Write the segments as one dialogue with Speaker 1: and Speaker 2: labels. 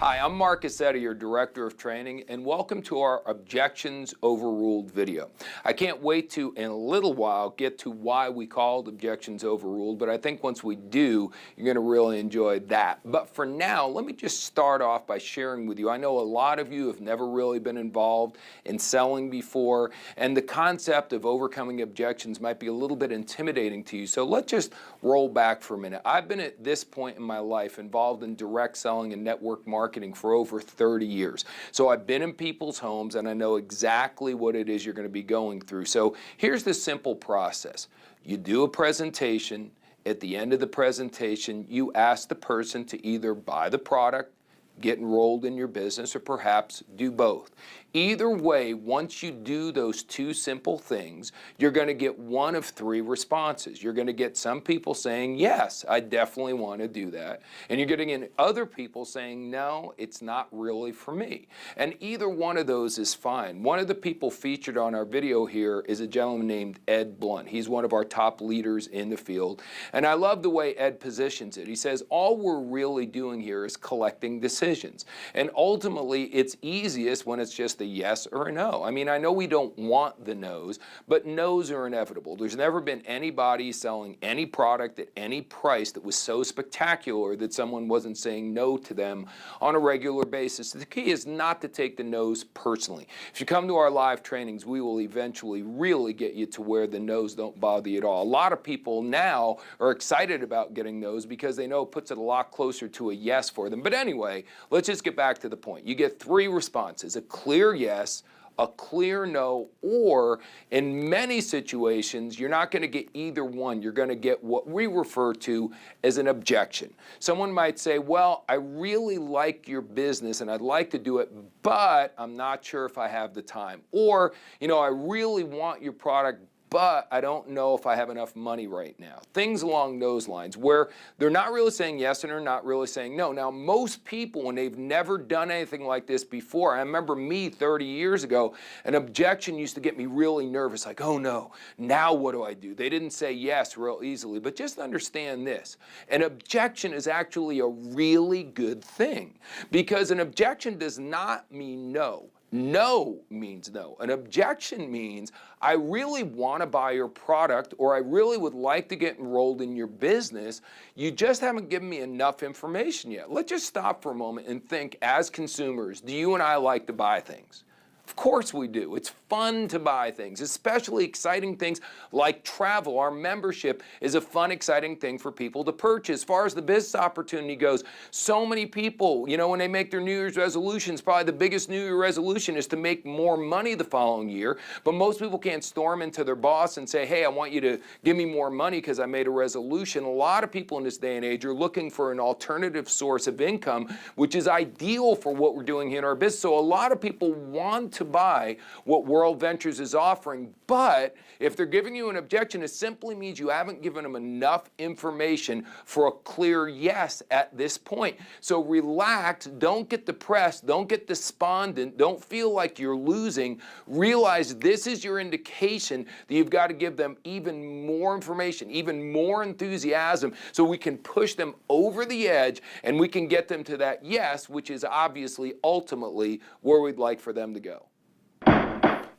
Speaker 1: Hi, I'm Mark Cassetti, your Director of Training, and welcome to our Objections Overruled video. I can't wait to, in a little while, get to why we called Objections Overruled, but I think once we do, you're going to really enjoy that. But for now, let me just start off by sharing with you. I know a lot of you have never really been involved in selling before, and the concept of overcoming objections might be a little bit intimidating to you, so let's just roll back for a minute. I've been at this point in my life involved in direct selling and network marketing for over 30 years. So I've been in people's homes and I know exactly what it is you're going to be going through. So here's the simple process. You do a presentation. At the end of the presentation, you ask the person to either buy the product, get enrolled in your business, or perhaps do both. Either way, once you do those two simple things, you're going to get one of three responses. You're going to get some people saying, yes, I definitely want to do that. And you're getting other people saying, no, it's not really for me. And either one of those is fine. One of the people featured on our video here is a gentleman named Ed Blunt. He's one of our top leaders in the field. And I love the way Ed positions it. He says, all we're really doing here is collecting decisions. And ultimately, it's easiest when it's just a yes or a no. I mean, I know we don't want the no's, but no's are inevitable. There's never been anybody selling any product at any price that was so spectacular that someone wasn't saying no to them on a regular basis. The key is not to take the no's personally. If you come to our live trainings, we will eventually really get you to where the no's don't bother you at all. A lot of people now are excited about getting no's because they know it puts it a lot closer to a yes for them. But anyway, let's just get back to the point. You get three responses: a clear yes, a clear no, or in many situations, you're not going to get either one. You're going to get what we refer to as an objection. Someone might say, well, I really like your business and I'd like to do it, but I'm not sure if I have the time. Or, I really want your product, but I don't know if I have enough money right now. Things along those lines where they're not really saying yes and they're not really saying no. Now, most people, when they've never done anything like this before, I remember me 30 years ago, an objection used to get me really nervous, like, oh no, now what do I do? They didn't say yes real easily, but just understand this. An objection is actually a really good thing because an objection does not mean no. No means no. An objection means I really want to buy your product or I really would like to get enrolled in your business. You just haven't given me enough information yet. Let's just stop for a moment and think, as consumers, do you and I like to buy things? Of course we do. It's fun to buy things, especially exciting things like travel. Our membership is a fun, exciting thing for people to purchase. As far as the business opportunity goes, so many people, when they make their New Year's resolutions, probably the biggest New Year resolution is to make more money the following year. But most people can't storm into their boss and say, hey, I want you to give me more money because I made a resolution. A lot of people in this day and age are looking for an alternative source of income, which is ideal for what we're doing here in our business. So a lot of people want to buy what World Ventures is offering, but if they're giving you an objection, it simply means you haven't given them enough information for a clear yes at this point. So relax, don't get depressed, don't get despondent, don't feel like you're losing. Realize this is your indication that you've got to give them even more information, even more enthusiasm, so we can push them over the edge and we can get them to that yes, which is obviously ultimately where we'd like for them to go.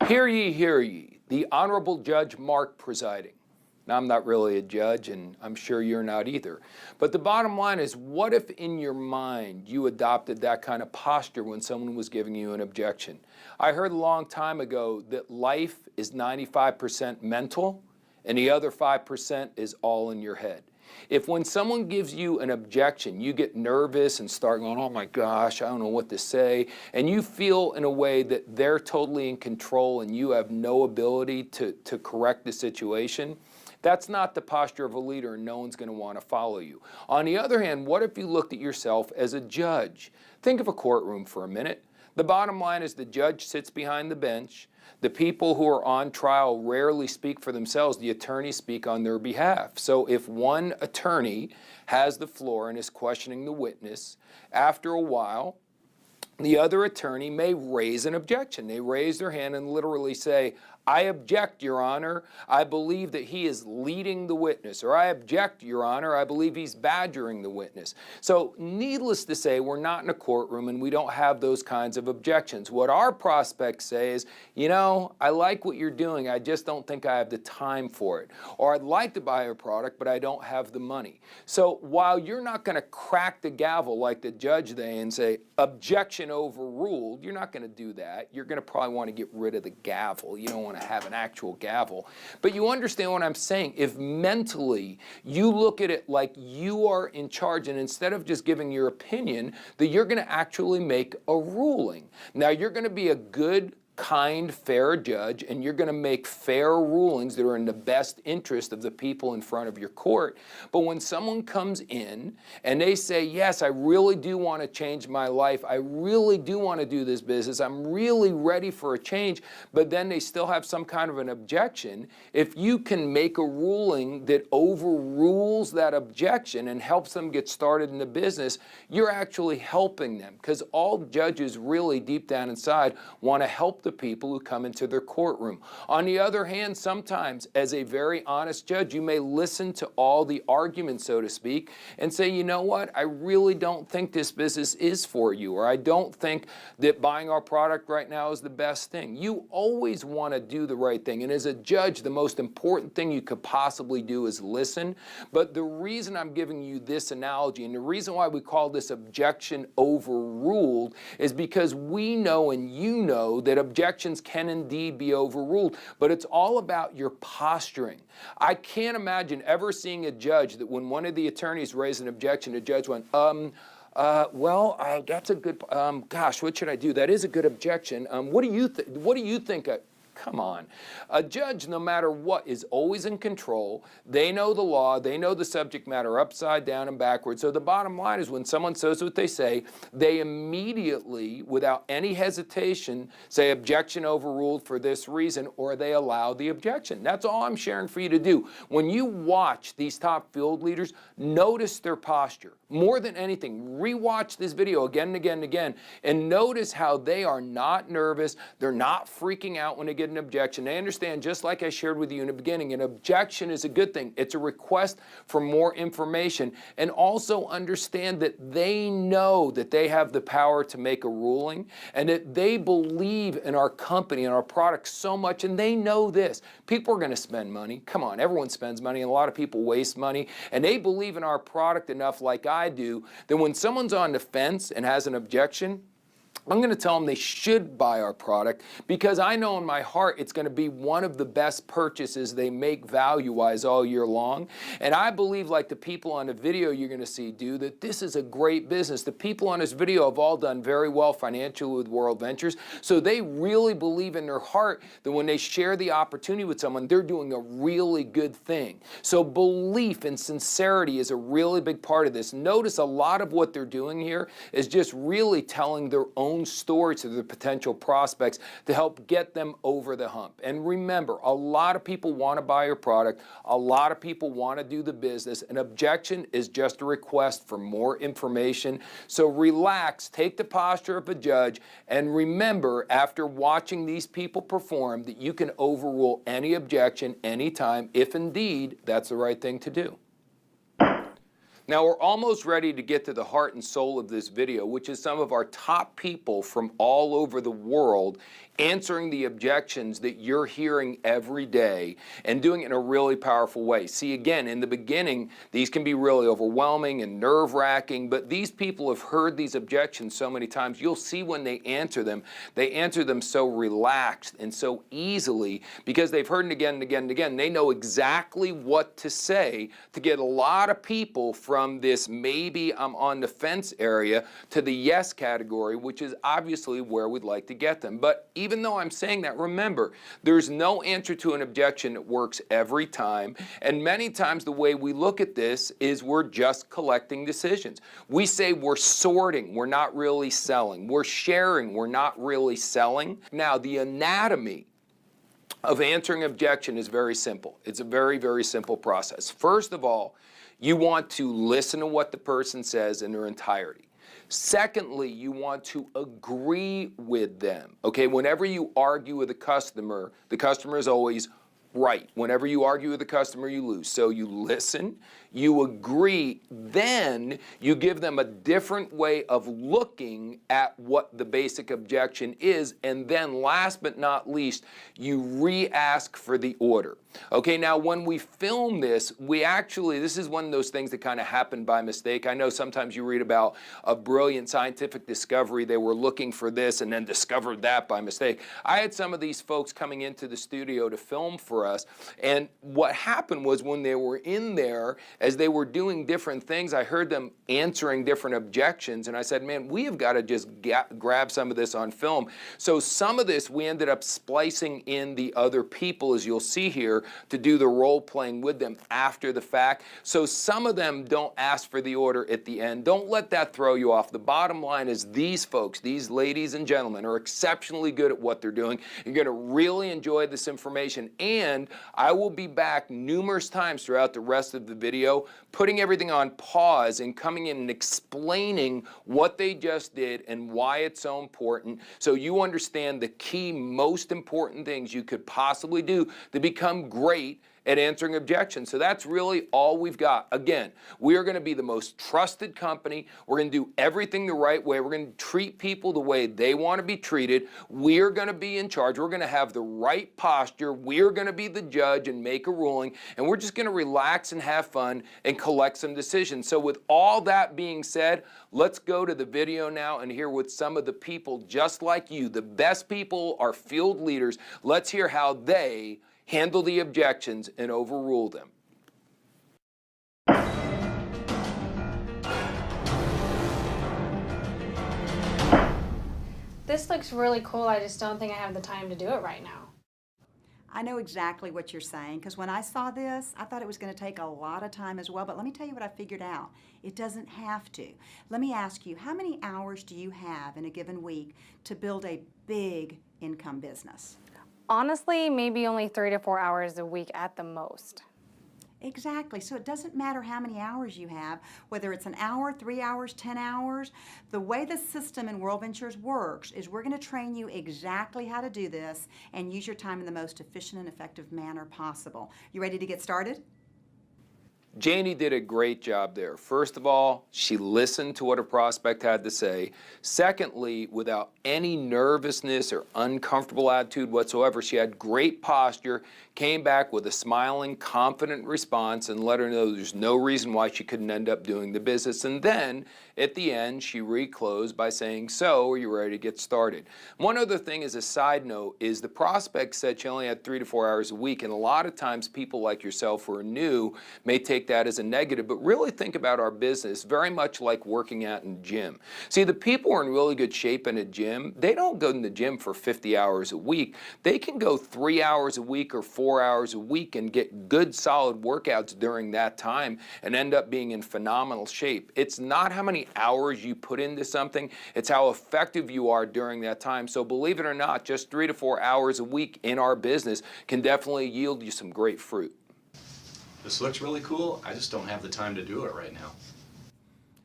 Speaker 1: Hear ye, the Honorable Judge Mark presiding. Now, I'm not really a judge, and I'm sure you're not either. But the bottom line is, what if in your mind you adopted that kind of posture when someone was giving you an objection? I heard a long time ago that life is 95% mental, and the other 5% is all in your head. If when someone gives you an objection, you get nervous and start going, oh my gosh, I don't know what to say, and you feel in a way that they're totally in control and you have no ability to correct the situation, that's not the posture of a leader, and no one's going to want to follow you. On the other hand, what if you looked at yourself as a judge? Think of a courtroom for a minute. The bottom line is the judge sits behind the bench. The people who are on trial rarely speak for themselves. The attorneys speak on their behalf. So if one attorney has the floor and is questioning the witness, after a while, the other attorney may raise an objection. They raise their hand and literally say, I object, Your Honor. I believe that he is leading the witness. Or I object, Your Honor. I believe he's badgering the witness. So needless to say, we're not in a courtroom and we don't have those kinds of objections. What our prospects say is, you know, I like what you're doing. I just don't think I have the time for it. Or I'd like to buy a product, but I don't have the money. So while you're not going to crack the gavel like the judge they and say, objection overruled, you're not going to do that. You're going to probably want to get rid of the gavel. You don't want to have an actual gavel. But you understand what I'm saying. If mentally you look at it like you are in charge, and instead of just giving your opinion, that you're going to actually make a ruling. Now, you're going to be a good, kind, fair judge, and you're going to make fair rulings that are in the best interest of the people in front of your court. But when someone comes in and they say, yes, I really do want to change my life, I really do want to do this business, I'm really ready for a change, but then they still have some kind of an objection, if you can make a ruling that overrules that objection and helps them get started in the business, you're actually helping them, because all judges really deep down inside want to help the people who come into their courtroom. On the other hand, sometimes as a very honest judge, you may listen to all the arguments, so to speak, and say, you know what, I really don't think this business is for you, or I don't think that buying our product right now is the best thing. You always want to do the right thing, and as a judge, the most important thing you could possibly do is listen. But the reason I'm giving you this analogy, and the reason why we call this objection overruled, is because we know and you know that objections can indeed be overruled, but it's all about your posturing. I can't imagine ever seeing a judge that when one of the attorneys raised an objection, the judge went, that's a good, gosh, what should I do? That is a good objection. What do you think? Come on. A judge, no matter what, is always in control. They know the law. They know the subject matter upside down and backwards. So the bottom line is when someone says what they say, they immediately, without any hesitation, say objection overruled for this reason, or they allow the objection. That's all I'm sharing for you to do. When you watch these top field leaders, notice their posture. More than anything, rewatch this video again and again and again, and notice how they are not nervous. They're not freaking out when they get an objection. They understand, just like I shared with you in the beginning, an objection is a good thing. It's a request for more information. And also understand that they know that they have the power to make a ruling, and that they believe in our company and our product so much, and they know this. People are going to spend money. Come on, everyone spends money, and a lot of people waste money, and they believe in our product enough, like I do, that when someone's on the fence and has an objection, I'm going to tell them they should buy our product, because I know in my heart it's going to be one of the best purchases they make value-wise all year long. And I believe, like the people on the video you're going to see do, that this is a great business. The people on this video have all done very well financially with World Ventures, so they really believe in their heart that when they share the opportunity with someone, they're doing a really good thing. So belief and sincerity is a really big part of this. Notice a lot of what they're doing here is just really telling their own story to the potential prospects to help get them over the hump. And remember, a lot of people want to buy your product. A lot of people want to do the business. An objection is just a request for more information. So relax, take the posture of a judge, and remember, after watching these people perform, that you can overrule any objection anytime, if indeed that's the right thing to do. Now, we're almost ready to get to the heart and soul of this video, which is some of our top people from all over the world answering the objections that you're hearing every day and doing it in a really powerful way. See, again, in the beginning, these can be really overwhelming and nerve-wracking, but these people have heard these objections so many times. You'll see when they answer them so relaxed and so easily, because they've heard it again and again and again. They know exactly what to say to get a lot of people from this maybe I'm on the fence area to the yes category, which is obviously where we'd like to get them. But even though I'm saying that, remember, there's no answer to an objection that works every time. And many times the way we look at this is we're just collecting decisions. We say we're sorting, we're not really selling. We're sharing, we're not really selling. Now, the anatomy of answering objection is very simple. It's a very, very simple process. First of all, you want to listen to what the person says in their entirety. Secondly, you want to agree with them. Okay, whenever you argue with the customer is always right. Whenever you argue with the customer, you lose. So you listen, you agree, then you give them a different way of looking at what the basic objection is, and then last but not least, you re-ask for the order. Okay, now when we film this, this is one of those things that kind of happened by mistake. I know sometimes you read about a brilliant scientific discovery, they were looking for this and then discovered that by mistake. I had some of these folks coming into the studio to film for us, and what happened was when they were in there, as they were doing different things, I heard them answering different objections, and I said, man, we have got to just grab some of this on film. So some of this we ended up splicing in the other people, as you'll see here, to do the role playing with them after the fact. So some of them don't ask for the order at the end. Don't let that throw you off. The bottom line is these folks, these ladies and gentlemen, are exceptionally good at what they're doing. You're going to really enjoy this information, and I will be back numerous times throughout the rest of the video, putting everything on pause and coming in and explaining what they just did and why it's so important, so you understand the key, most important things you could possibly do to become great at answering objections. So that's really all we've got. Again, we are going to be the most trusted company. We're going to do everything the right way. We're going to treat people the way they want to be treated. We're going to be in charge. We're going to have the right posture. We're going to be the judge and make a ruling. And we're just going to relax and have fun and collect some decisions. So with all that being said, let's go to the video now and hear what some of the people just like you, the best people, are field leaders. Let's hear how they handle the objections and overrule them.
Speaker 2: This looks really cool. I just don't think I have the time to do it right now.
Speaker 3: I know exactly what you're saying, because when I saw this, I thought it was going to take a lot of time as well, but let me tell you what I figured out. It doesn't have to. Let me ask you, how many hours do you have in a given week to build a big income business?
Speaker 2: Honestly, maybe only 3 to 4 hours a week at the most.
Speaker 3: Exactly. So it doesn't matter how many hours you have, whether it's an hour, 3 hours, 10 hours. The way the system in World Ventures works is we're going to train you exactly how to do this and use your time in the most efficient and effective manner possible. You ready to get started?
Speaker 1: Janie did a great job there. First of all, she listened to what a prospect had to say. Secondly, without any nervousness or uncomfortable attitude whatsoever, she had great posture, came back with a smiling, confident response, and let her know there's no reason why she couldn't end up doing the business. And then, at the end, she reclosed by saying, so, are you ready to get started? One other thing as a side note is the prospect said she only had 3 to 4 hours a week, and a lot of times people like yourself who are new may take that as a negative, but really think about our business very much like working out in gym. See, the people who are in really good shape in a gym, they don't go in the gym for 50 hours a week. They can go 3 hours a week or 4 hours a week and get good solid workouts during that time and end up being in phenomenal shape. It's not how many hours you put into something, it's how effective you are during that time. So believe it or not, just 3 to 4 hours a week in our business can definitely yield you some great fruit.
Speaker 4: This looks really cool, I just don't have the time to do it right now.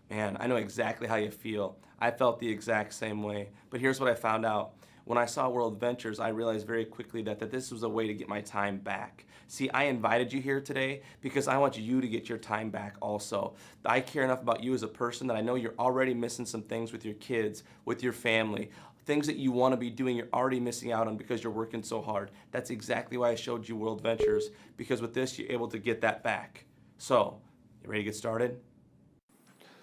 Speaker 5: Man, I know exactly how you feel. I felt the exact same way. But here's what I found out. When I saw World Ventures, I realized very quickly that this was a way to get my time back. See, I invited you here today because I want you to get your time back also. I care enough about you as a person that I know you're already missing some things with your kids, with your family. Things that you want to be doing, you're already missing out on because you're working so hard. That's exactly why I showed you World Ventures, because with this, you're able to get that back. So, you ready to get started?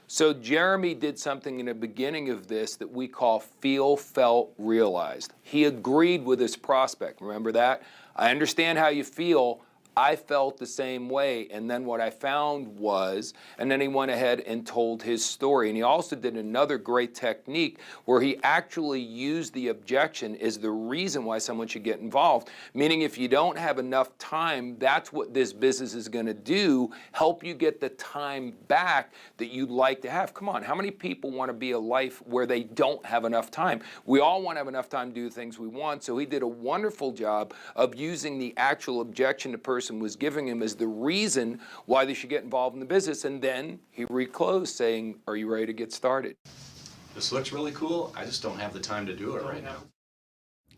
Speaker 1: So Jeremy did something in the beginning of this that we call feel, felt, realized. He agreed with his prospect. Remember that? I understand how you feel. I felt the same way, and then what I found was, and then he went ahead and told his story. And he also did another great technique where he actually used the objection as the reason why someone should get involved. Meaning if you don't have enough time, that's what this business is going to do, help you get the time back that you'd like to have. Come on, how many people want to be a life where they don't have enough time? We all want to have enough time to do the things we want, so he did a wonderful job of using the actual objection the person was giving him as the reason why they should get involved in the business, and then he reclosed saying, are you ready to get started?
Speaker 4: This looks really cool, I just don't have the time to do it right now.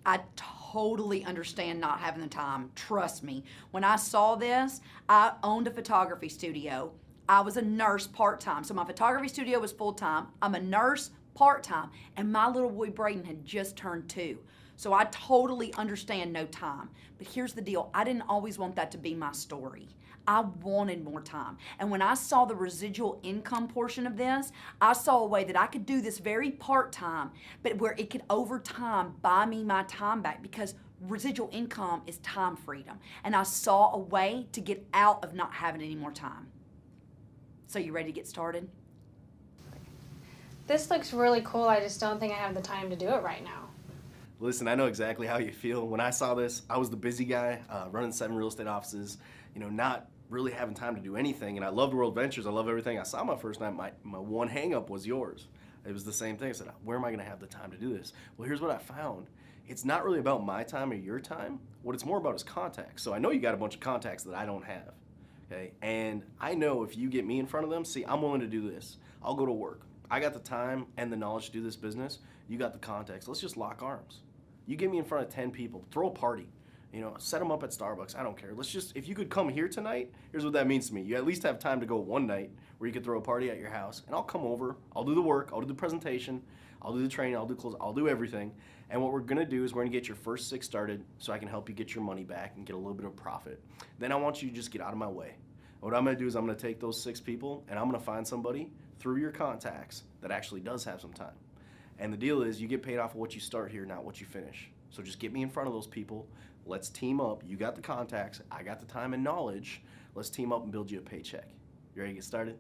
Speaker 6: I totally understand not having the time. Trust me. When I saw this, I owned a photography studio. I was a nurse part-time. So my photography studio was full-time. I'm a nurse part-time. And my little boy Braden had just turned 2. So I totally understand no time. But here's the deal. I didn't always want that to be my story. I wanted more time. And when I saw the residual income portion of this, I saw a way that I could do this very part-time, but where it could over time buy me my time back, because residual income is time freedom. And I saw a way to get out of not having any more time. So you ready to get started?
Speaker 2: This looks really cool. I just don't think I have the time to do it right now.
Speaker 7: Listen, I know exactly how you feel. When I saw this, I was the busy guy, running 7 real estate offices, not really having time to do anything. And I loved World Ventures. I love everything I saw my first night. My one hang up was yours. It was the same thing. I said, where am I going to have the time to do this? Well, here's what I found. It's not really about my time or your time. What it's more about is contacts. So I know you got a bunch of contacts that I don't have. Okay? And I know if you get me in front of them, see, I'm willing to do this. I'll go to work. I got the time and the knowledge to do this business. You got the contacts. Let's just lock arms. You get me in front of 10 people, throw a party. Set them up at Starbucks. I don't care. Let's just, if you could come here tonight, here's what that means to me. You at least have time to go one night where you could throw a party at your house, and I'll come over. I'll do the work. I'll do the presentation. I'll do the training. I'll do clothes. I'll do everything. And what we're going to do is we're going to get your first 6 started so I can help you get your money back and get a little bit of profit. Then I want you to just get out of my way. What I'm going to do is I'm going to take those 6 people, and I'm going to find somebody through your contacts that actually does have some time. And the deal is you get paid off of what you start here, not what you finish. So just get me in front of those people. Let's team up. You got the contacts. I got the time and knowledge. Let's team up and build you a paycheck. You ready to get started?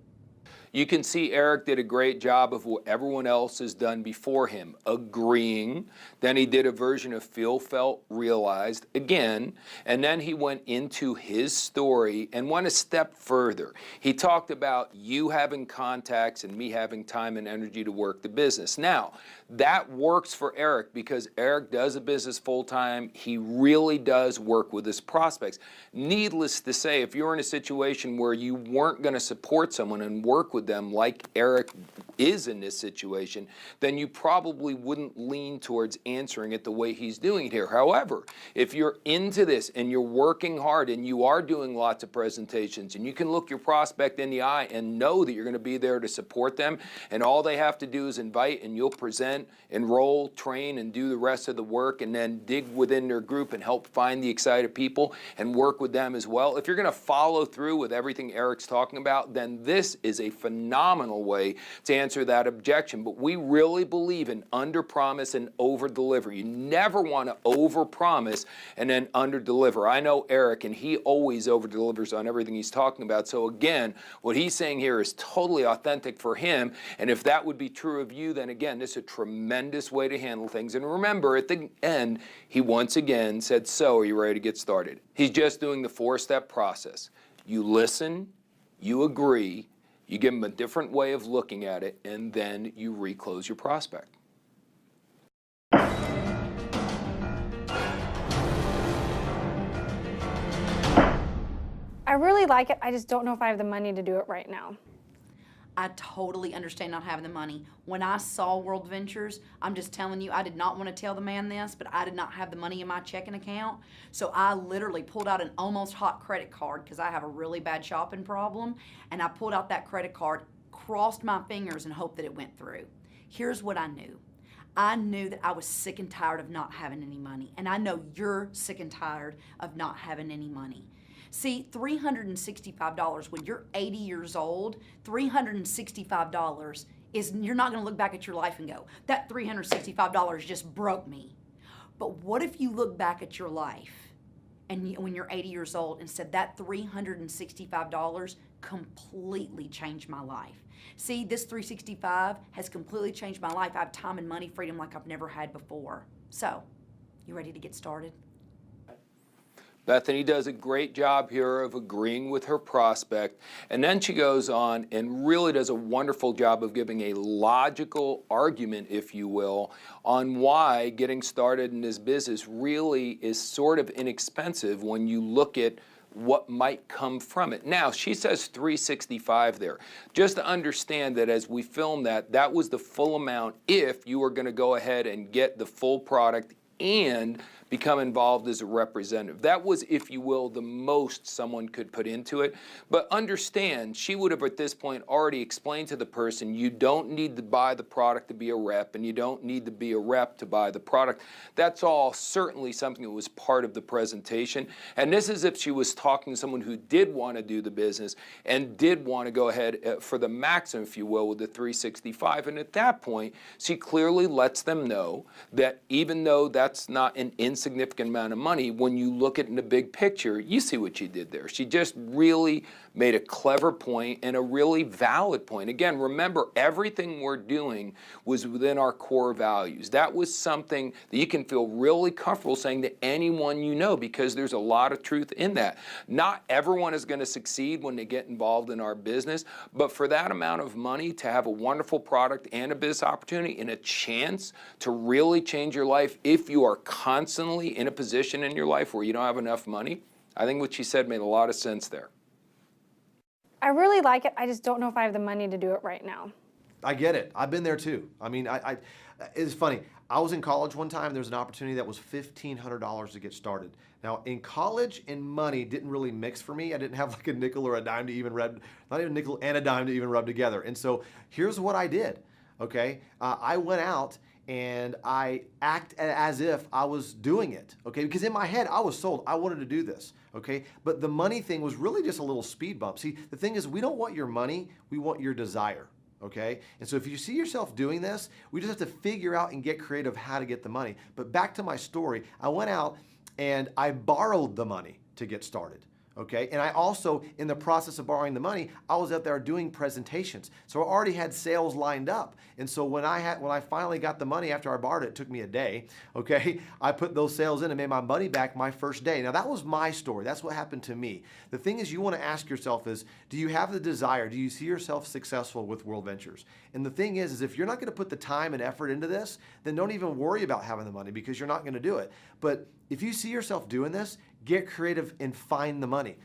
Speaker 1: You can see Eric did a great job of what everyone else has done before him, agreeing. Then he did a version of feel, felt, realized again, and then he went into his story and went a step further. He talked about you having contacts and me having time and energy to work the business. Now, that works for Eric because Eric does a business full-time. He really does work with his prospects. Needless to say, if you're in a situation where you weren't going to support someone and work with them like Eric is in this situation, then you probably wouldn't lean towards answering it the way he's doing it here. However, if you're into this and you're working hard and you are doing lots of presentations and you can look your prospect in the eye and know that you're going to be there to support them, and all they have to do is invite and you'll present, enroll, train, and do the rest of the work, and then dig within their group and help find the excited people and work with them as well. If you're going to follow through with everything Eric's talking about, then this is a phenomenal way to answer that objection. But we really believe in under-promise and over-deliver. You never want to over-promise and then under-deliver. I know Eric, and he always over-delivers on everything he's talking about. So again, what he's saying here is totally authentic for him. And if that would be true of you, then again, this is a tremendous way to handle things. And remember, at the end, he once again said, so are you ready to get started? He's just doing the 4-step process. You listen, you agree, you give them a different way of looking at it, and then you reclose your prospect.
Speaker 2: I really like it. I just don't know if I have the money to do it right now.
Speaker 6: I totally understand not having the money. When I saw World Ventures, I'm just telling you, I did not want to tell the man this, but I did not have the money in my checking account. So I literally pulled out an almost hot credit card because I have a really bad shopping problem. And I pulled out that credit card, crossed my fingers, and hoped that it went through. Here's what I knew. I knew that I was sick and tired of not having any money. And I know you're sick and tired of not having any money. See, $365, when you're 80 years old, $365 is, you're not gonna look back at your life and go, that $365 just broke me. But what if you look back at your life and when you're 80 years old and said, that $365 completely changed my life. See, this 365 has completely changed my life. I have time and money freedom like I've never had before. So, you ready to get started?
Speaker 1: Bethany does a great job here of agreeing with her prospect, and then she goes on and really does a wonderful job of giving a logical argument, if you will, on why getting started in this business really is sort of inexpensive when you look at what might come from it. Now, she says 365 there. Just to understand that as we film that, that was the full amount if you were going to go ahead and get the full product and become involved as a representative. That was, if you will, the most someone could put into it. But understand, she would have at this point already explained to the person, you don't need to buy the product to be a rep, and you don't need to be a rep to buy the product. That's all certainly something that was part of the presentation. And this is if she was talking to someone who did want to do the business and did want to go ahead for the maximum, if you will, with the 365. And at that point, she clearly lets them know that even though that's not an insignificant amount of money, when you look at it in the big picture, you see what she did there. She just really made a clever point and a really valid point. Again, remember, everything we're doing was within our core values. That was something that you can feel really comfortable saying to anyone you know, because there's a lot of truth in that. Not everyone is going to succeed when they get involved in our business, but for that amount of money to have a wonderful product and a business opportunity and a chance to really change your life if you are constantly in a position in your life where you don't have enough money, I think what she said made a lot of sense there.
Speaker 2: I really like it. I just don't know if I have the money to do it right now.
Speaker 8: I get it. I've been there too. I mean, it's funny. I was in college one time. There was an opportunity that was $1,500 to get started. Now, in college and money didn't really mix for me. I didn't have like a nickel or a dime to even rub, not even a nickel and a dime to even rub together. And so here's what I did. Okay, I went out and I acted as if I was doing it. Okay, because in my head I was sold. I wanted to do this. Okay, but the money thing was really just a little speed bump. See, the thing is, we don't want your money. We want your desire. Okay, and so if you see yourself doing this, we just have to figure out and get creative how to get the money. But back to my story, I went out and I borrowed the money to get started. Okay, and I also, in the process of borrowing the money, I was out there doing presentations. So I already had sales lined up. And so when I finally got the money after I borrowed it, it took me a day, okay, I put those sales in and made my money back my first day. Now that was my story. That's what happened to me. The thing is, you want to ask yourself is, do you have the desire? Do you see yourself successful with World Ventures? And the thing is if you're not going to put the time and effort into this, then don't even worry about having the money because you're not going to do it. But if you see yourself doing this, get creative and find the money.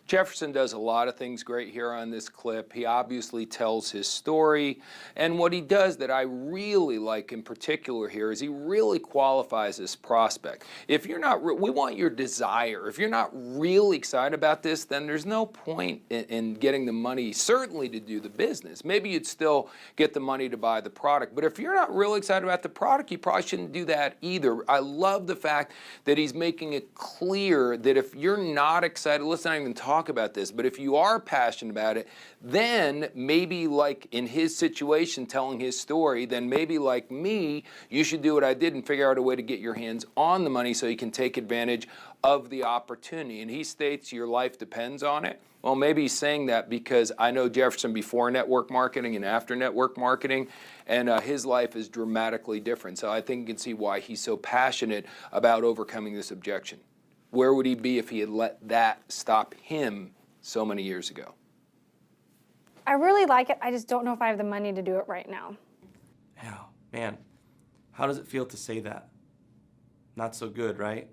Speaker 1: Jefferson does a lot of things great here on this clip. He obviously tells his story, and what he does that I really like in particular here is he really qualifies this prospect. If you're not, we want your desire. If you're not really excited about this, then there's no point in getting the money, certainly to do the business. Maybe you'd still get the money to buy the product, but if you're not really excited about the product, you probably shouldn't do that either. I love the fact that he's making it clear that if you're not excited, let's not even talk about this, but if you are passionate about it, then maybe like in his situation telling his story, then maybe like me, you should do what I did and figure out a way to get your hands on the money so you can take advantage of the opportunity. And he states your life depends on it. Well, maybe he's saying that because I know Jefferson before network marketing and after network marketing, and his life is dramatically different. So I think you can see why he's so passionate about overcoming this objection. Where would he be if he had let that stop him so many years ago?
Speaker 2: I really like it. I just don't know if I have the money to do it right now.
Speaker 5: Yeah, man, how does it feel to say that? Not so good, right?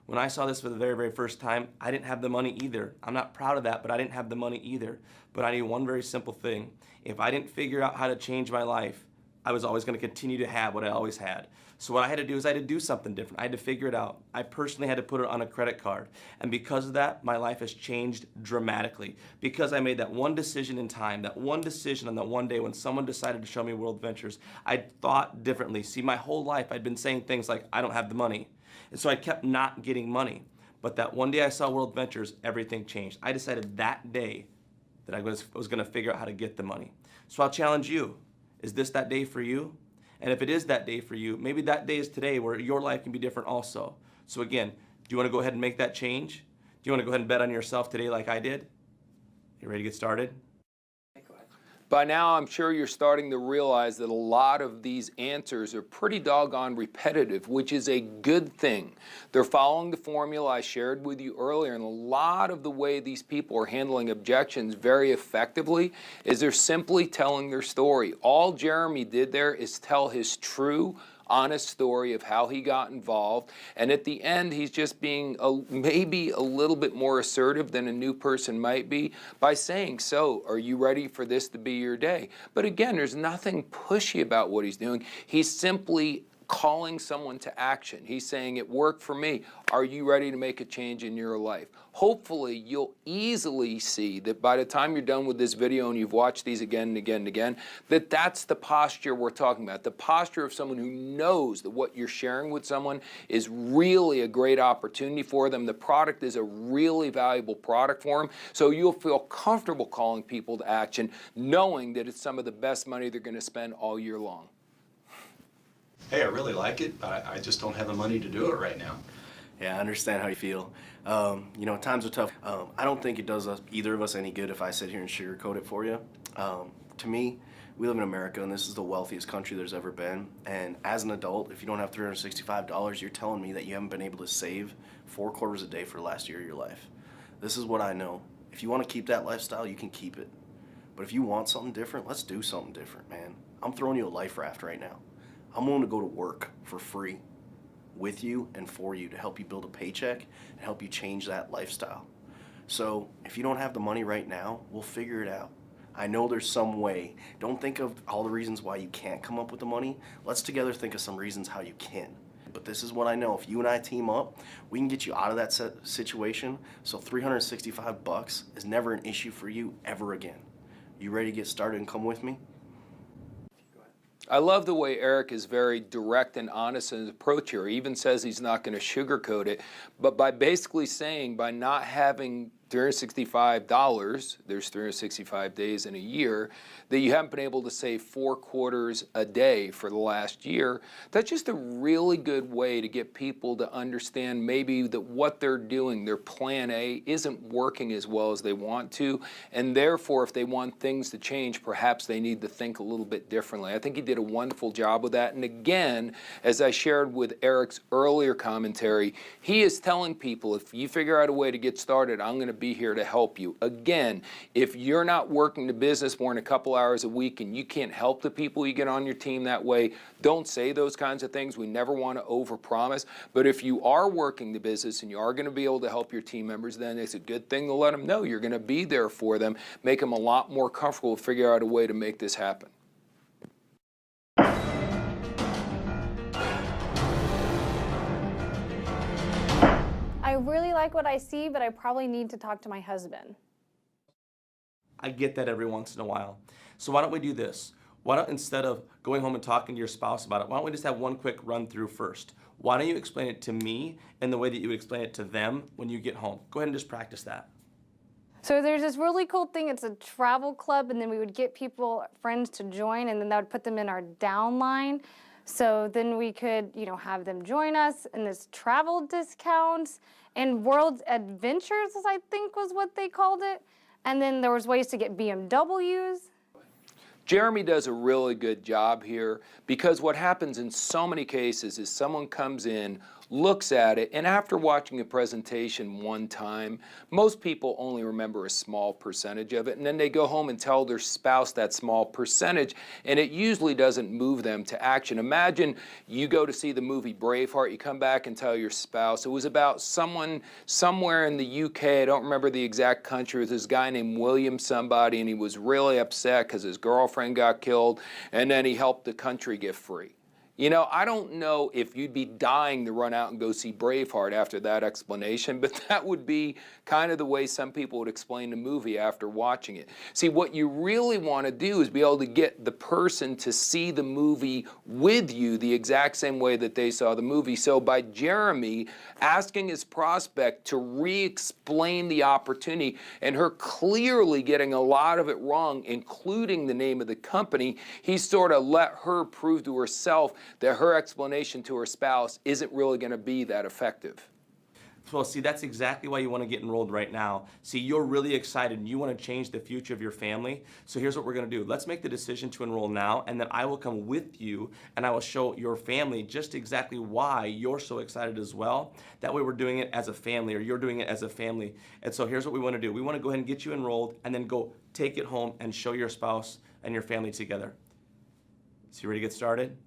Speaker 5: When I saw this for the very, very first time, I didn't have the money either. I'm not proud of that, but I didn't have the money either. But I knew one very simple thing. If I didn't figure out how to change my life, I was always going to continue to have what I always had. So what I had to do is I had to do something different. I had to figure it out. I personally had to put it on a credit card. And because of that, my life has changed dramatically. Because I made that one decision in time, that one decision on that one day when someone decided to show me World Ventures, I thought differently. See, my whole life I'd been saying things like, I don't have the money. And so I kept not getting money. But that one day I saw World Ventures, everything changed. I decided that day that I was going to figure out how to get the money. So I'll challenge you. Is this that day for you? And if it is that day for you, maybe that day is today where your life can be different also. So again, do you want to go ahead and make that change? Do you want to go ahead and bet on yourself today like I did? You ready to get started?
Speaker 1: By now, I'm sure you're starting to realize that a lot of these answers are pretty doggone repetitive, which is a good thing. They're following the formula I shared with you earlier, and a lot of the way these people are handling objections very effectively is they're simply telling their story. All Jeremy did there is tell his true, honest story of how he got involved. And at the end, he's just being maybe a little bit more assertive than a new person might be by saying, so are you ready for this to be your day? But again, there's nothing pushy about what he's doing. He's simply calling someone to action. He's saying, it worked for me. Are you ready to make a change in your life? Hopefully, you'll easily see that by the time you're done with this video and you've watched these again and again and again, that that's the posture we're talking about. The posture of someone who knows that what you're sharing with someone is really a great opportunity for them. The product is a really valuable product for them. So you'll feel comfortable calling people to action, knowing that it's some of the best money they're going to spend all year long.
Speaker 4: Hey, I really like it, but I just don't have the money to do it right now.
Speaker 7: Yeah, I understand how you feel. You know, times are tough. I don't think it does either of us any good if I sit here and sugarcoat it for you. To me, we live in America, and this is the wealthiest country there's ever been. And as an adult, if you don't have $365, you're telling me that you haven't been able to save 4 quarters a day for the last year of your life. This is what I know. If you want to keep that lifestyle, you can keep it. But if you want something different, let's do something different, man. I'm throwing you a life raft right now. I'm willing to go to work for free with you and for you to help you build a paycheck and help you change that lifestyle. So if you don't have the money right now, we'll figure it out. I know there's some way. Don't think of all the reasons why you can't come up with the money. Let's together think of some reasons how you can. But this is what I know. If you and I team up, we can get you out of that situation. So $365 is never an issue for you ever again. You ready to get started and come with me?
Speaker 1: I love the way Eric is very direct and honest in his approach here. He even says he's not going to sugarcoat it, but by basically saying by not having $365, there's 365 days in a year, that you haven't been able to save 4 quarters a day for the last year, that's just a really good way to get people to understand maybe that what they're doing, their plan A, isn't working as well as they want to, and therefore if they want things to change, perhaps they need to think a little bit differently. I think he did a wonderful job with that, and again, as I shared with Eric's earlier commentary, he is telling people, if you figure out a way to get started, I'm going to be here to help you. Again, if you're not working the business more than a couple hours a week and you can't help the people you get on your team that way, don't say those kinds of things. We never want to overpromise. But if you are working the business and you are going to be able to help your team members, then it's a good thing to let them know you're going to be there for them, make them a lot more comfortable, figure out a way to make this happen.
Speaker 2: I really like what I see, but I probably need to talk to my husband.
Speaker 5: I get that every once in a while. So why don't we do this? Why don't, instead of going home and talking to your spouse about it, why don't we just have one quick run through first? Why don't you explain it to me in the way that you would explain it to them when you get home? Go ahead and just practice that.
Speaker 2: So there's this really cool thing. It's a travel club, and then we would get people, friends to join, and then that would put them in our downline. So then we could, have them join us in this travel discounts and World Adventures, I think was what they called it. And then there was ways to get BMWs.
Speaker 1: Jeremy does a really good job here because what happens in so many cases is someone comes in, looks at it, and after watching a presentation one time, most people only remember a small percentage of it, and then they go home and tell their spouse that small percentage, and it usually doesn't move them to action. Imagine you go to see the movie Braveheart, you come back and tell your spouse, it was about someone somewhere in the UK, I don't remember the exact country, it was this guy named William somebody, and he was really upset because his girlfriend got killed, and then he helped the country get free. I don't know if you'd be dying to run out and go see Braveheart after that explanation, but that would be kind of the way some people would explain the movie after watching it. See, what you really want to do is be able to get the person to see the movie with you the exact same way that they saw the movie. So by Jeremy asking his prospect to re-explain the opportunity and her clearly getting a lot of it wrong, including the name of the company, he sort of let her prove to herself that her explanation to her spouse isn't really going to be that effective.
Speaker 5: Well, see, that's exactly why you want to get enrolled right now. See, you're really excited and you want to change the future of your family. So here's what we're going to do. Let's make the decision to enroll now, and then I will come with you and I will show your family just exactly why you're so excited as well. That way we're doing it as a family, or you're doing it as a family. And so here's what we want to do. We want to go ahead and get you enrolled and then go take it home and show your spouse and your family together. So you ready to get started?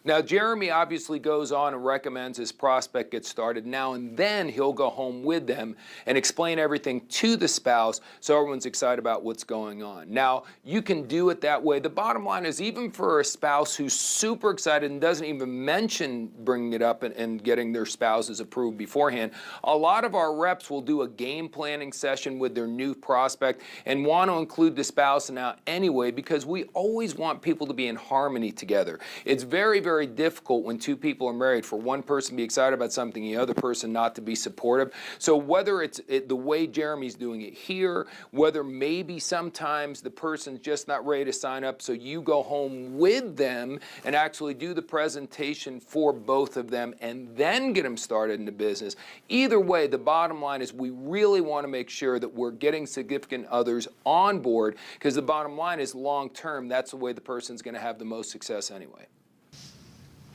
Speaker 1: Now, Jeremy obviously goes on and recommends his prospect get started. Now and then he'll go home with them and explain everything to the spouse so everyone's excited about what's going on. Now, you can do it that way. The bottom line is, even for a spouse who's super excited and doesn't even mention bringing it up and getting their spouses approved beforehand, a lot of our reps will do a game planning session with their new prospect and want to include the spouse now anyway, because we always want people to be in harmony together. It's very, very difficult when two people are married for one person to be excited about something and the other person not to be supportive. So whether it's the way Jeremy's doing it here, whether maybe sometimes the person's just not ready to sign up, so you go home with them and actually do the presentation for both of them and then get them started in the business. Either way, the bottom line is we really want to make sure that we're getting significant others on board, because the bottom line is long term, that's the way the person's going to have the most success anyway.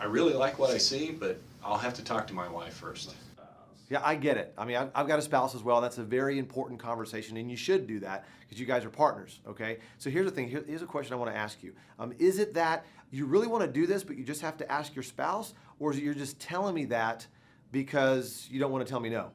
Speaker 4: I really like what I see, but I'll have to talk to my wife first.
Speaker 8: Yeah, I get it. I mean, I've got a spouse as well. That's a very important conversation, and you should do that because you guys are partners, okay? So here's the thing. Here's a question I want to ask you. Is it that you really want to do this, but you just have to ask your spouse, or is it you're just telling me that because you don't want to tell me no?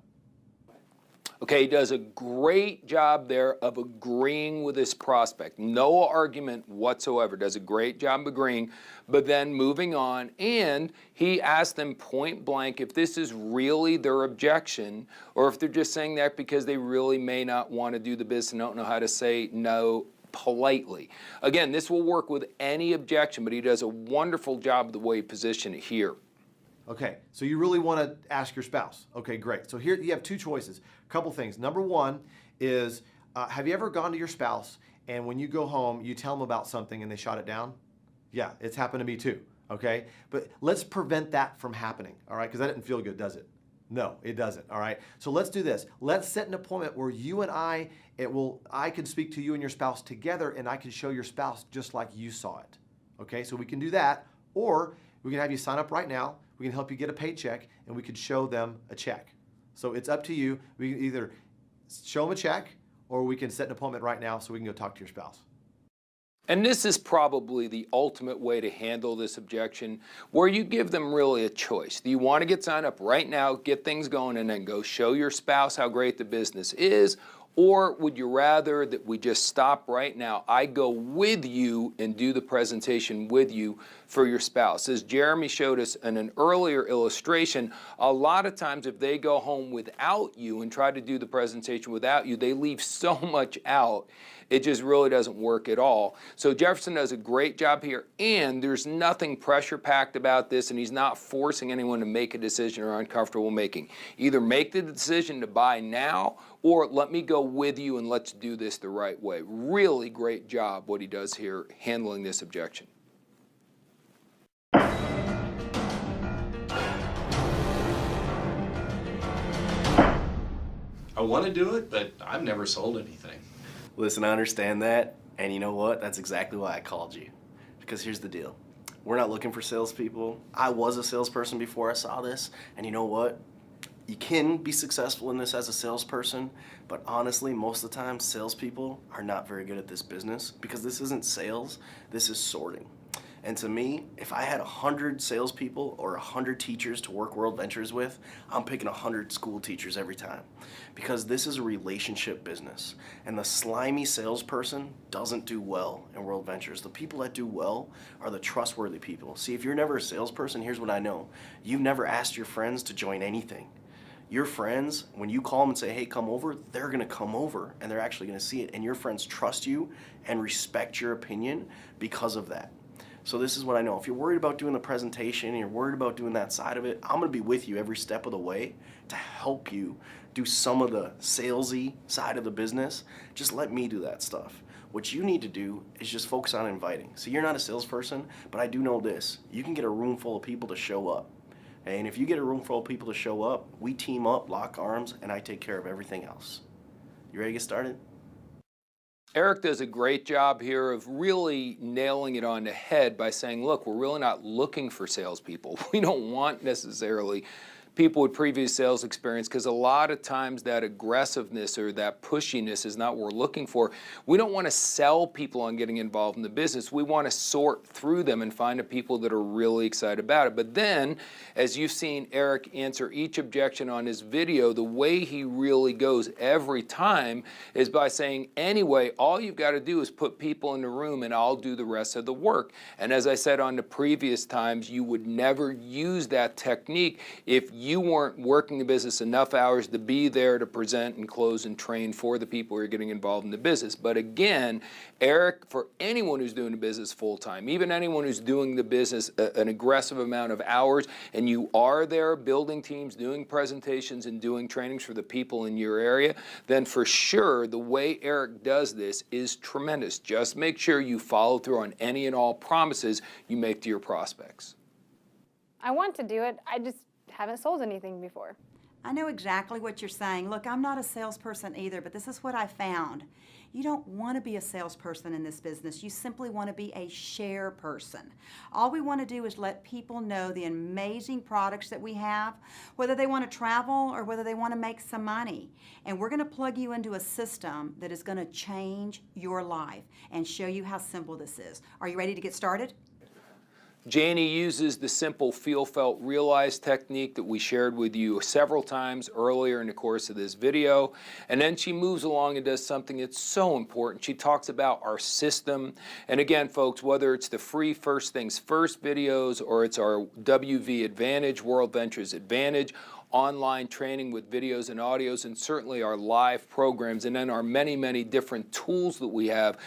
Speaker 1: Okay, he does a great job there of agreeing with his prospect. No argument whatsoever. Does a great job agreeing, but then moving on. And he asked them point blank if this is really their objection, or if they're just saying that because they really may not want to do the business and don't know how to say no politely. Again, this will work with any objection, but he does a wonderful job of the way he positioned it here.
Speaker 8: Okay, so you really want to ask your spouse. Okay, great. So here you have two choices. A couple things. Number one is, have you ever gone to your spouse and when you go home, you tell them about something and they shot it down? Yeah, it's happened to me too, okay? But let's prevent that from happening, all right? Because that didn't feel good, does it? No, it doesn't, all right? So let's do this. Let's set an appointment where you and I can speak to you and your spouse together, and I can show your spouse just like you saw it, okay? So we can do that, or we can have you sign up right now. We can help you get a paycheck, and we could show them a check. So it's up to you. We can either show them a check, or we can set an appointment right now so we can go talk to your spouse.
Speaker 1: And this is probably the ultimate way to handle this objection, where you give them really a choice. Do you want to get signed up right now, get things going, and then go show your spouse how great the business is? Or would you rather that we just stop right now? I go with you and do the presentation with you for your spouse. As Jeremy showed us in an earlier illustration, a lot of times if they go home without you and try to do the presentation without you, they leave so much out. It just really doesn't work at all. So Jefferson does a great job here, and there's nothing pressure-packed about this, and he's not forcing anyone to make a decision or uncomfortable making. Either make the decision to buy now, or let me go with you and let's do this the right way. Really great job what he does here handling this objection.
Speaker 4: I want to do it, but I've never sold anything.
Speaker 7: Listen, I understand that, and you know what? That's exactly why I called you. Because here's the deal. We're not looking for salespeople. I was a salesperson before I saw this, and you know what? You can be successful in this as a salesperson, but honestly, most of the time, salespeople are not very good at this business because this isn't sales, this is sorting. And to me, if I had 100 salespeople or 100 teachers to work World Ventures with, I'm picking 100 school teachers every time. Because this is a relationship business. And the slimy salesperson doesn't do well in World Ventures. The people that do well are the trustworthy people. See, if you're never a salesperson, here's what I know. You've never asked your friends to join anything. Your friends, when you call them and say, hey, come over, they're gonna come over and they're actually gonna see it. And your friends trust you and respect your opinion because of that. So this is what I know. If you're worried about doing the presentation and you're worried about doing that side of it, I'm gonna be with you every step of the way to help you do some of the salesy side of the business. Just let me do that stuff. What you need to do is just focus on inviting. See, you're not a salesperson, but I do know this. You can get a room full of people to show up. And if you get a room full of people to show up, we team up, lock arms, and I take care of everything else. You ready to get started?
Speaker 1: Eric does a great job here of really nailing it on the head by saying, look, we're really not looking for salespeople. We don't want necessarily people with previous sales experience, because a lot of times that aggressiveness or that pushiness is not what we're looking for. We don't want to sell people on getting involved in the business. We want to sort through them and find the people that are really excited about it. But then, as you've seen Eric answer each objection on his video, the way he really goes every time is by saying, anyway, all you've got to do is put people in the room and I'll do the rest of the work. And as I said on the previous times, you would never use that technique if you weren't working the business enough hours to be there to present and close and train for the people who are getting involved in the business. But again, Eric, for anyone who's doing the business full-time, even anyone who's doing the business an aggressive amount of hours, and you are there building teams, doing presentations and doing trainings for the people in your area, then for sure the way Eric does this is tremendous. Just make sure you follow through on any and all promises you make to your prospects.
Speaker 2: I want to do it, I just haven't sold anything before.
Speaker 3: I know exactly what you're saying. Look, I'm not a salesperson either, but this is what I found. You don't want to be a salesperson in this business. You simply want to be a share person. All we want to do is let people know the amazing products that we have, whether they want to travel or whether they want to make some money. And we're going to plug you into a system that is going to change your life and show you how simple this is. Are you ready to get started?
Speaker 1: Janie uses the simple feel, felt, realize technique that we shared with you several times earlier in the course of this video. And then she moves along and does something that's so important. She talks about our system. And again, folks, whether it's the free First Things First videos or it's our WV Advantage, World Ventures Advantage, online training with videos and audios, and certainly our live programs, and then our many, many different tools that we have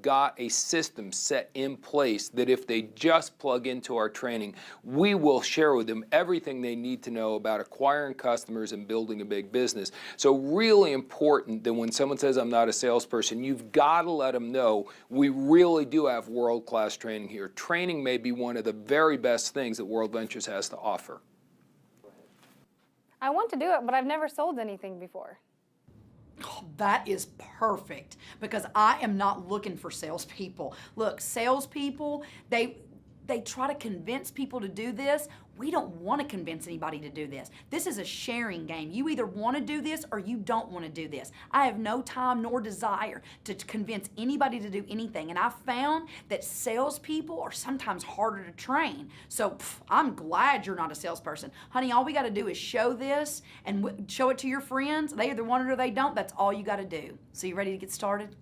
Speaker 1: got a system set in place that if they just plug into our training, we will share with them everything they need to know about acquiring customers and building a big business. So really important that when someone says, I'm not a salesperson, you've got to let them know we really do have world-class training here. Training may be one of the very best things that World Ventures has to offer.
Speaker 2: I want to do it, but I've never sold anything before.
Speaker 6: Oh, that is perfect, because I am not looking for salespeople. Look, salespeople, they try to convince people to do this. We don't want to convince anybody to do this. This is a sharing game. You either want to do this or you don't want to do this. I have no time nor desire to convince anybody to do anything. And I found that salespeople are sometimes harder to train. So I'm glad you're not a salesperson. Honey, all we got to do is show this and show it to your friends. They either want it or they don't. That's all you got to do. So you ready to get started?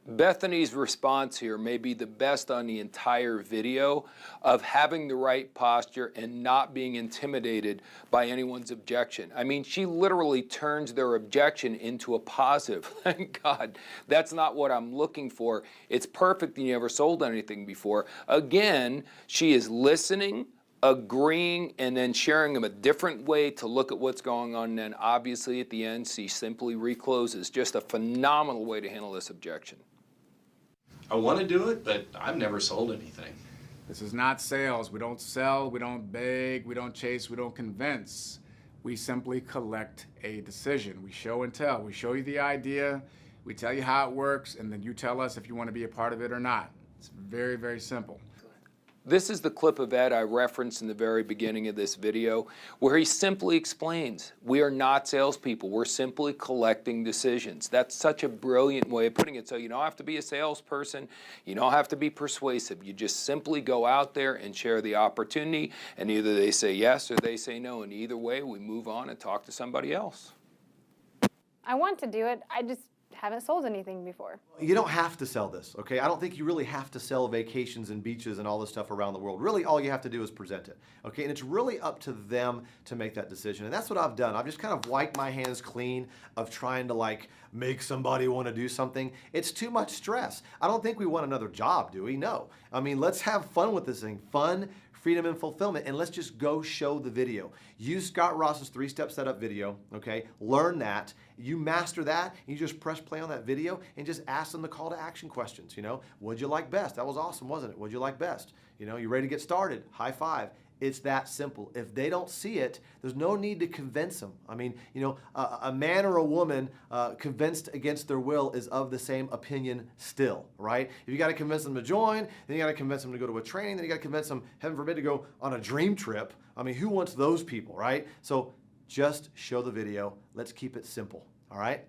Speaker 1: Bethany's response here may be the best on the entire video of having the right posture and not being intimidated by anyone's objection. I mean, she literally turns their objection into a positive. Thank God, that's not what I'm looking for. It's perfect and you never sold anything before. Again, she is listening, agreeing, and then sharing them a different way to look at what's going on. And then obviously at the end, she simply recloses. Just a phenomenal way to handle this objection.
Speaker 4: I want to do it, but I've never sold anything.
Speaker 9: This is not sales. We don't sell, we don't beg, we don't chase, we don't convince. We simply collect a decision. We show and tell. We show you the idea, we tell you how it works, and then you tell us if you want to be a part of it or not. It's very, very simple.
Speaker 1: This is the clip of Ed I referenced in the very beginning of this video, where he simply explains, we are not salespeople, we're simply collecting decisions. That's such a brilliant way of putting it. So you don't have to be a salesperson, you don't have to be persuasive, you just simply go out there and share the opportunity, and either they say yes or they say no, and either way we move on and talk to somebody else.
Speaker 2: I want to do it, I just haven't sold anything before.
Speaker 8: You don't have to sell this, okay? I don't think you really have to sell vacations and beaches and all this stuff around the world. Really, all you have to do is present it, okay? And it's really up to them to make that decision. And that's what I've done. I've just kind of wiped my hands clean of trying to like make somebody want to do something. It's too much stress. I don't think we want another job, do we? No. I mean, let's have fun with this thing. Fun, freedom, and fulfillment, and let's just go show the video. Use Scott Ross's 3-step setup video, okay? Learn that. You master that, you just press play on that video and just ask them the call to action questions, you know? What'd you like best? That was awesome, wasn't it? What'd you like best? You know, you ready to get started? High five. It's that simple. If they don't see it, there's no need to convince them. I mean, you know, a man or a woman convinced against their will is of the same opinion still, right? If you got to convince them to join, then you got to convince them to go to a training, then you got to convince them, heaven forbid, to go on a dream trip. I mean, who wants those people, right? So just show the video. Let's keep it simple, all right?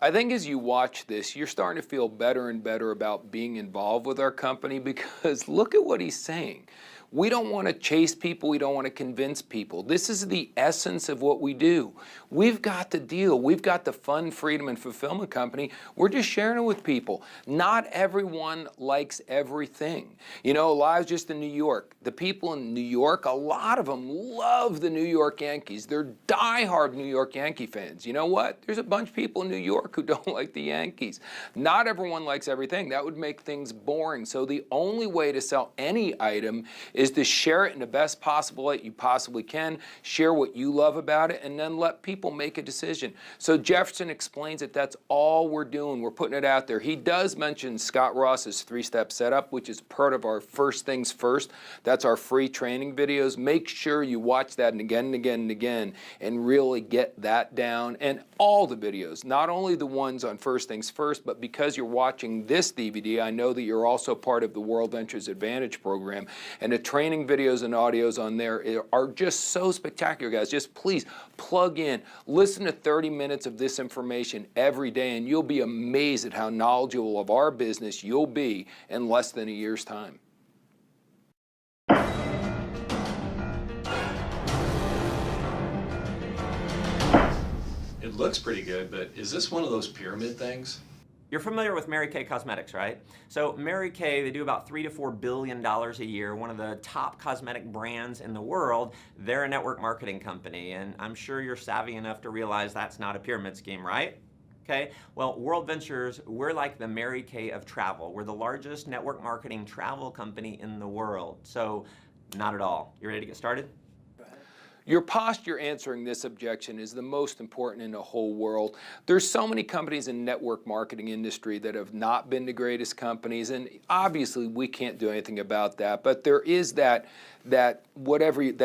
Speaker 1: I think as you watch this, you're starting to feel better and better about being involved with our company, because look at what he's saying. We don't want to chase people. We don't want to convince people. This is the essence of what we do. We've got the deal. We've got the fun, freedom, and fulfillment company. We're just sharing it with people. Not everyone likes everything. You know, I was just in New York. The people in New York, a lot of them love the New York Yankees. They're diehard New York Yankee fans. You know what? There's a bunch of people in New York who don't like the Yankees. Not everyone likes everything. That would make things boring. So the only way to sell any item is to share it in the best possible way you possibly can, share what you love about it, and then let people make a decision. So Jefferson explains that that's all we're doing. We're putting it out there. He does mention Scott Ross's 3-step setup, which is part of our First Things First. That's our free training videos. Make sure you watch that and again and again and again and really get that down. And all the videos, not only the ones on First Things First, but because you're watching this DVD, I know that you're also part of the World Ventures Advantage program, and the training videos and audios on there are just so spectacular, guys. Just please plug in, listen to 30 minutes of this information every day, and you'll be amazed at how knowledgeable of our business you'll be in less than a year's time.
Speaker 4: It looks pretty good, but is this one of those pyramid things?
Speaker 10: You're familiar with Mary Kay Cosmetics, right? So Mary Kay, they do about $3 to $4 billion a year, one of the top cosmetic brands in the world. They're a network marketing company, and I'm sure you're savvy enough to realize that's not a pyramid scheme, right? Okay, well, World Ventures, we're like the Mary Kay of travel. We're the largest network marketing travel company in the world. So, not at all. You ready to get started?
Speaker 1: Your posture answering this objection is the most important in the whole world. There's so many companies in the network marketing industry that have not been the greatest companies, and obviously we can't do anything about that, but there is that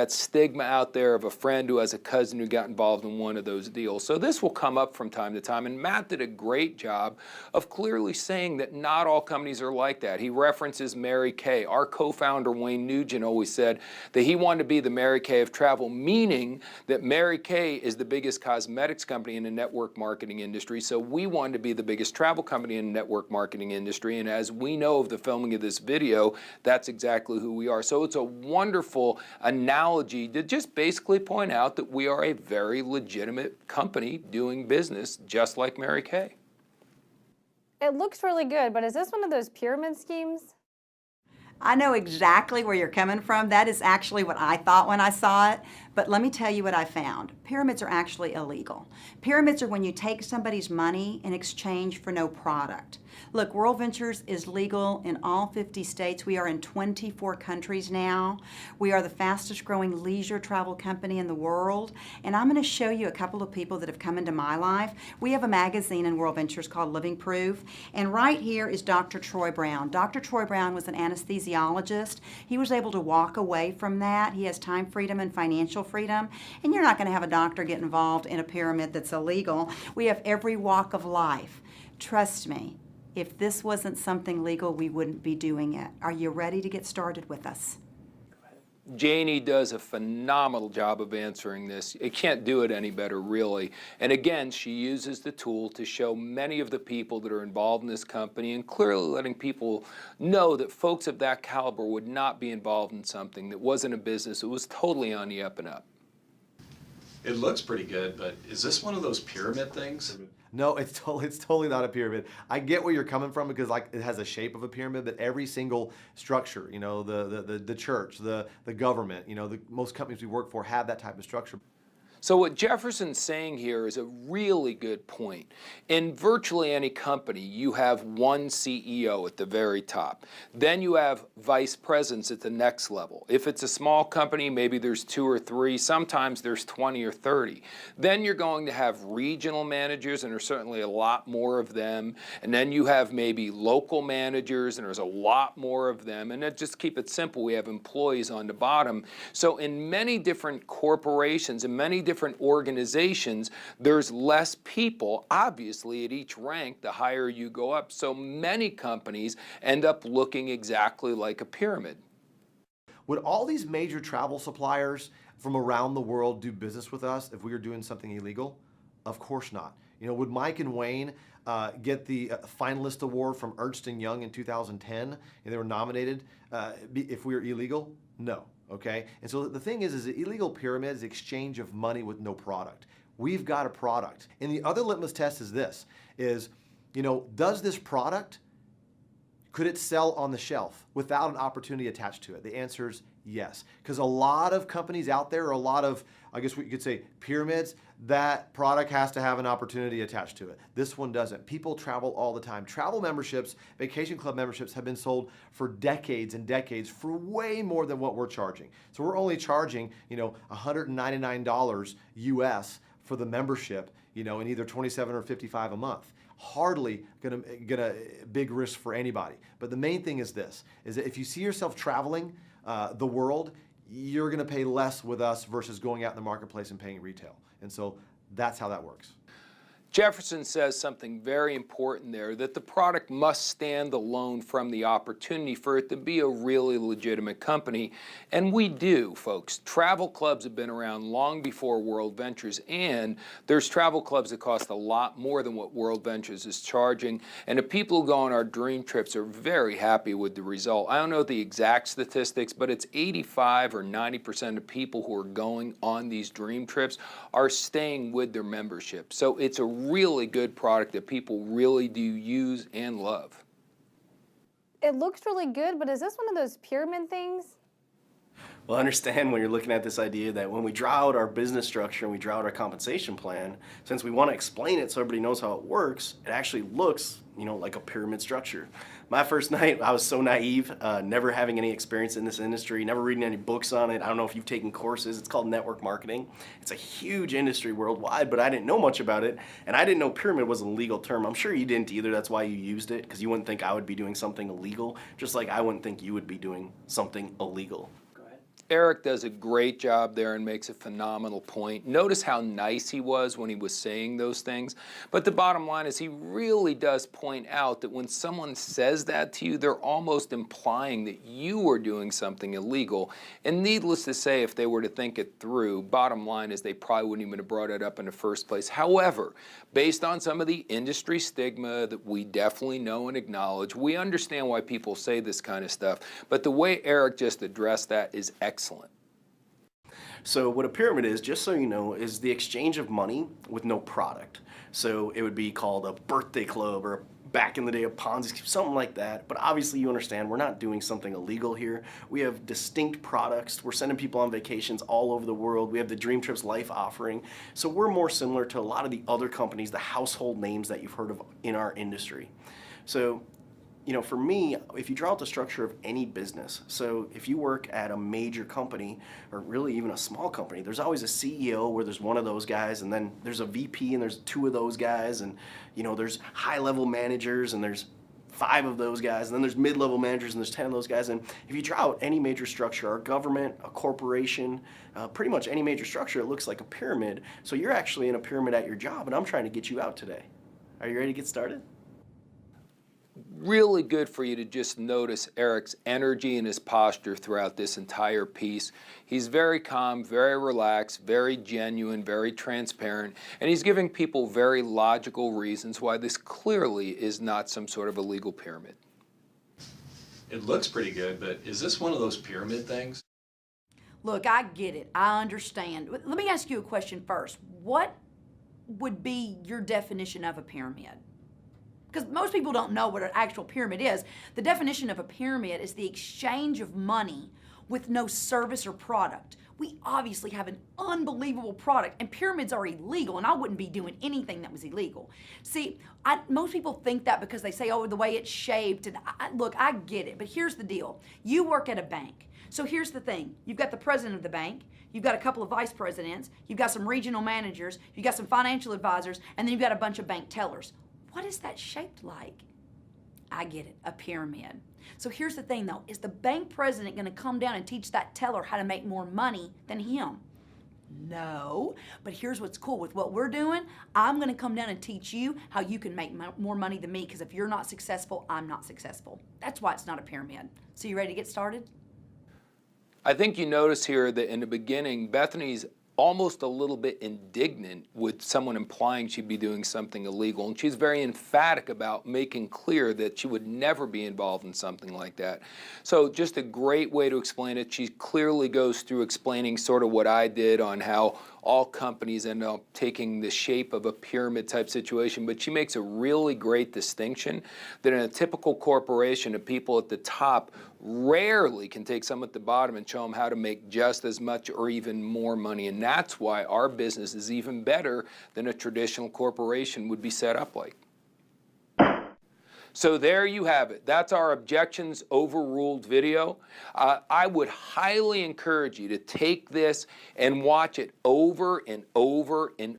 Speaker 1: stigma out there of a friend who has a cousin who got involved in one of those deals. So this will come up from time to time, and Matt did a great job of clearly saying that not all companies are like that. He references Mary Kay. Our co-founder Wayne Nugent always said that he wanted to be the Mary Kay of travel, meaning that Mary Kay is the biggest cosmetics company in the network marketing industry, so we wanted to be the biggest travel company in the network marketing industry, and as we know of the filming of this video, that's exactly who we are. So it's a wonderful analogy to just basically point out that we are a very legitimate company doing business just like Mary Kay.
Speaker 2: It looks really good, but is this one of those pyramid schemes?
Speaker 3: I know exactly where you're coming from. That is actually what I thought when I saw it. But let me tell you what I found. Pyramids are actually illegal. Pyramids are when you take somebody's money in exchange for no product. Look, World Ventures is legal in all 50 states. We are in 24 countries now. We are the fastest growing leisure travel company in the world. And I'm going to show you a couple of people that have come into my life. We have a magazine in World Ventures called Living Proof. And right here is Dr. Troy Brown. Dr. Troy Brown was an anesthesiologist. He was able to walk away from that. He has time freedom and financial freedom. And you're not going to have a doctor get involved in a pyramid that's illegal. We have every walk of life. Trust me. If this wasn't something legal, we wouldn't be doing it. Are you ready to get started with us?
Speaker 1: Janie does a phenomenal job of answering this. It can't do it any better, really. And again, she uses the tool to show many of the people that are involved in this company and clearly letting people know that folks of that caliber would not be involved in something that wasn't a business. It was totally on the up and up.
Speaker 4: It looks pretty good, but is this one of those pyramid things?
Speaker 8: No, it's totally not a pyramid. I get where you're coming from because like it has a shape of a pyramid, but every single structure, you know, the church, the government, you know, most companies we work for have that type of structure.
Speaker 1: So what Jefferson's saying here is a really good point. In virtually any company, you have one CEO at the very top. Then you have vice presidents at the next level. If it's a small company, maybe there's 2 or 3. Sometimes there's 20 or 30. Then you're going to have regional managers, and there's certainly a lot more of them. And then you have maybe local managers, and there's a lot more of them. And then just keep it simple, we have employees on the bottom. So in many different corporations and many different organizations, there's less people, obviously, at each rank the higher you go up. So many companies end up looking exactly like a pyramid.
Speaker 8: Would all these major travel suppliers from around the world do business with us if we were doing something illegal? Of course not. You know, would Mike and Wayne get the finalist award from Ernst & Young in 2010 and they were nominated if we were illegal? No. Okay? And so the thing is an illegal pyramid is exchange of money with no product. We've got a product. And the other litmus test is this, is, you know, does this product, could it sell on the shelf without an opportunity attached to it? The answer is yes. Because a lot of companies out there, or a lot of, I guess what you could say, pyramids, that product has to have an opportunity attached to it. This one doesn't. People travel all the time. Travel memberships, vacation club memberships have been sold for decades and decades for way more than what we're charging. So we're only charging, you know, $199 US for the membership, you know, in either 27 or 55 a month. Hardly gonna big risk for anybody. But the main thing is this, is that if you see yourself traveling the world, you're gonna pay less with us versus going out in the marketplace and paying retail. And so that's how that works.
Speaker 1: Jefferson says something very important there, that the product must stand alone from the opportunity for it to be a really legitimate company. And we do, folks. Travel clubs have been around long before World Ventures, and there's travel clubs that cost a lot more than what World Ventures is charging. And the people who go on our dream trips are very happy with the result. I don't know the exact statistics, but it's 85 or 90% of people who are going on these dream trips are staying with their membership. So it's a really good product that people really do use and love.
Speaker 2: It looks really good, but is this one of those pyramid things?
Speaker 7: Well, understand when you're looking at this idea that when we draw out our business structure and we draw out our compensation plan, since we want to explain it so everybody knows how it works, it actually looks, you know, like a pyramid structure. My first night, I was so naive, never having any experience in this industry, never reading any books on it. I don't know if you've taken courses. It's called network marketing. It's a huge industry worldwide, but I didn't know much about it, and I didn't know pyramid was a legal term. I'm sure you didn't either. That's why you used it, because you wouldn't think I would be doing something illegal, just like I wouldn't think you would be doing something illegal.
Speaker 1: Eric does a great job there and makes a phenomenal point. Notice how nice he was when he was saying those things. But the bottom line is he really does point out that when someone says that to you, they're almost implying that you are doing something illegal. And needless to say, if they were to think it through, bottom line is they probably wouldn't even have brought it up in the first place. However, based on some of the industry stigma that we definitely know and acknowledge, we understand why people say this kind of stuff. But the way Eric just addressed that is excellent.
Speaker 7: So what a pyramid is, just so you know, is the exchange of money with no product. So it would be called a birthday club, or back in the day a Ponzi scheme, something like that. But obviously you understand we're not doing something illegal here. We have distinct products. We're sending people on vacations all over the world. We have the Dream Trips Life offering. So we're more similar to a lot of the other companies, the household names that you've heard of in our industry. So, you know, for me, if you draw out the structure of any business, so if you work at a major company, or really even a small company, there's always a CEO where there's one of those guys, and then there's a VP and there's 2 of those guys, and, you know, there's high-level managers and there's 5 of those guys, and then there's mid-level managers and there's 10 of those guys. And if you draw out any major structure, our government, a corporation, pretty much any major structure, it looks like a pyramid. So you're actually in a pyramid at your job, and I'm trying to get you out today. Are you ready to get started?
Speaker 1: Really good for you to just notice Eric's energy and his posture throughout this entire piece. He's very calm, very relaxed, very genuine, very transparent, and he's giving people very logical reasons why this clearly is not some sort of illegal pyramid.
Speaker 4: It looks pretty good, but is this one of those pyramid things?
Speaker 6: Look, I get it. I understand. Let me ask you a question first. What would be your definition of a pyramid? Because most people don't know what an actual pyramid is. The definition of a pyramid is the exchange of money with no service or product. We obviously have an unbelievable product, and pyramids are illegal, and I wouldn't be doing anything that was illegal. See, most people think that because they say, oh, the way it's shaped, and look, I get it, but here's the deal. You work at a bank. So here's the thing. You've got the president of the bank, you've got a couple of vice presidents, you've got some regional managers, you've got some financial advisors, and then you've got a bunch of bank tellers. What is that shaped like? I get it, a pyramid. So here's the thing though, is the bank president gonna come down and teach that teller how to make more money than him? No, but here's what's cool with what we're doing. I'm gonna come down and teach you how you can make more money than me, because if you're not successful, I'm not successful. That's why it's not a pyramid. So you ready to get started?
Speaker 1: I think you notice here that in the beginning, Bethany's almost a little bit indignant with someone implying she'd be doing something illegal, and she's very emphatic about making clear that she would never be involved in something like that. So just a great way to explain it. She clearly goes through explaining sort of what I did on how all companies end up taking the shape of a pyramid type situation, but she makes a really great distinction that in a typical corporation, the people at the top rarely can take someone at the bottom and show them how to make just as much or even more money. And that's why our business is even better than a traditional corporation would be set up like. So there you have it. That's our Objections Overruled video. I would highly encourage you to take this and watch it over and over and